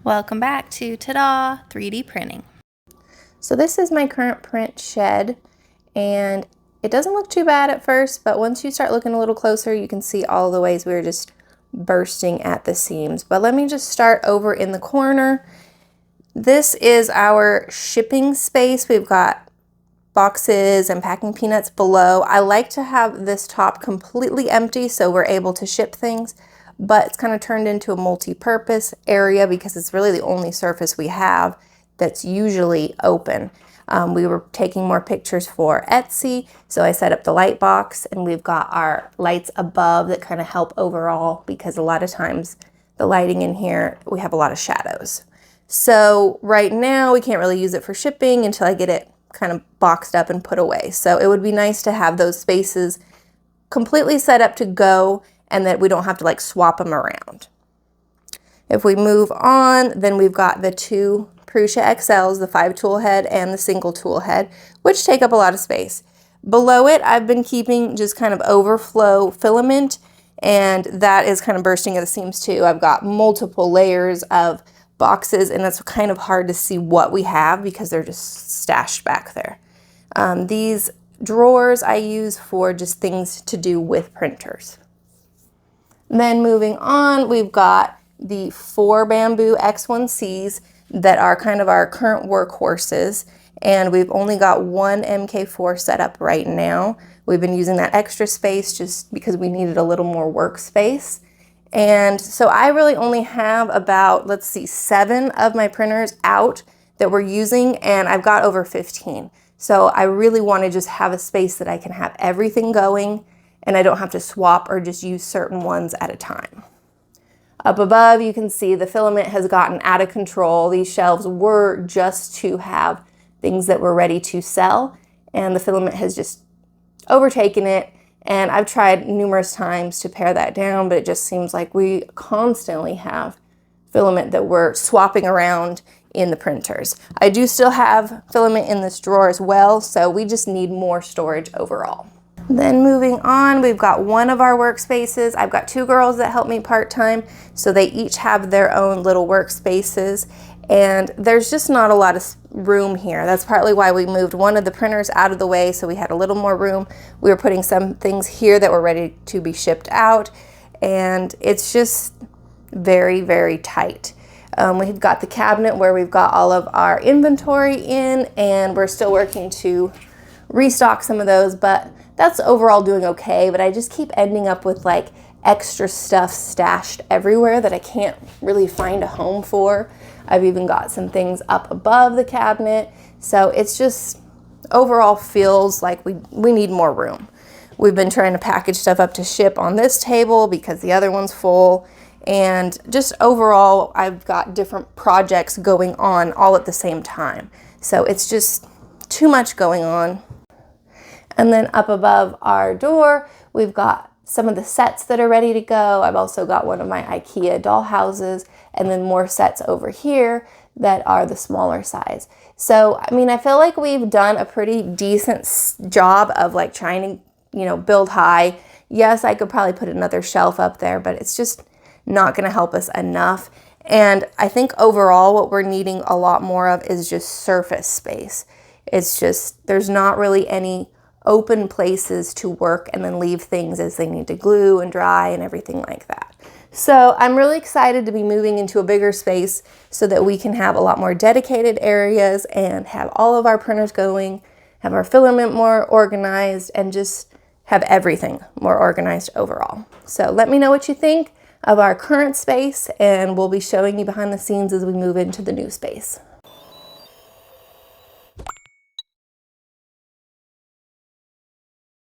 Welcome back to Ta-da 3D printing. So this is my current print shed, and it doesn't look too bad at first, but once you start looking a little closer, you can see all the ways we were just bursting at the seams. But let me just start over in the corner. This is our shipping space. We've got boxes and packing peanuts below. I like to have this top completely empty so we're able to ship things, but it's kind of turned into a multi-purpose area because it's really the only surface we have that's usually open. We were taking more pictures for Etsy, so I set up the light box, and we've got our lights above that kind of help overall because a lot of times the lighting in here, we have a lot of shadows. So right now we can't really use it for shipping until I get it kind of boxed up and put away. So it would be nice to have those spaces completely set up to go and that we don't have to like swap them around. If we move on, then we've got the two Prusa XLs, the 5-tool head and the single tool head, which take up a lot of space. Below it, I've been keeping just kind of overflow filament, and that is kind of bursting at the seams too. I've got multiple layers of boxes, and it's kind of hard to see what we have because they're just stashed back there. These drawers I use for just things to do with printers. Then moving on, we've got the 4 Bamboo X1Cs that are kind of our current workhorses, and we've only got one MK4 set up right now. We've been using that extra space just because we needed a little more workspace. And so I really only have about, let's see, 7 of my printers out that we're using, and I've got over 15. So I really want to just have a space that I can have everything going, and I don't have to swap or just use certain ones at a time. Up above, you can see the filament has gotten out of control. These shelves were just to have things that were ready to sell, and the filament has just overtaken it. And I've tried numerous times to pare that down, but it just seems like we constantly have filament that we're swapping around in the printers. I do still have filament in this drawer as well, so we just need more storage overall. Then moving on, we've got one of our workspaces. I've got 2 girls that help me part-time, so they each have their own little workspaces, and there's just not a lot of room here. That's partly why we moved one of the printers out of the way so we had a little more room. We were putting some things here that were ready to be shipped out, and it's just very, very tight. We've got the cabinet where we've got all of our inventory in, and we're still working to restock some of those, but that's overall doing okay. But I just keep ending up with like extra stuff stashed everywhere that I can't really find a home for. I've even got some things up above the cabinet. So it's just overall feels like we need more room. We've been trying to package stuff up to ship on this table because the other one's full. And just overall, I've got different projects going on all at the same time. So it's just too much going on. And then up above our door, we've got some of the sets that are ready to go. I've also got one of my IKEA doll houses, and then more sets over here that are the smaller size. So, I mean, I feel like we've done a pretty decent job of like trying to, build high. Yes, I could probably put another shelf up there, but it's just not going to help us enough. And I think overall what we're needing a lot more of is just surface space. It's just, there's not really any open places to work and then leave things as they need to glue and dry and everything like that. So I'm really excited to be moving into a bigger space so that we can have a lot more dedicated areas and have all of our printers going, have our filament more organized, and just have everything more organized overall. So let me know what you think of our current space, and we'll be showing you behind the scenes as we move into the new space.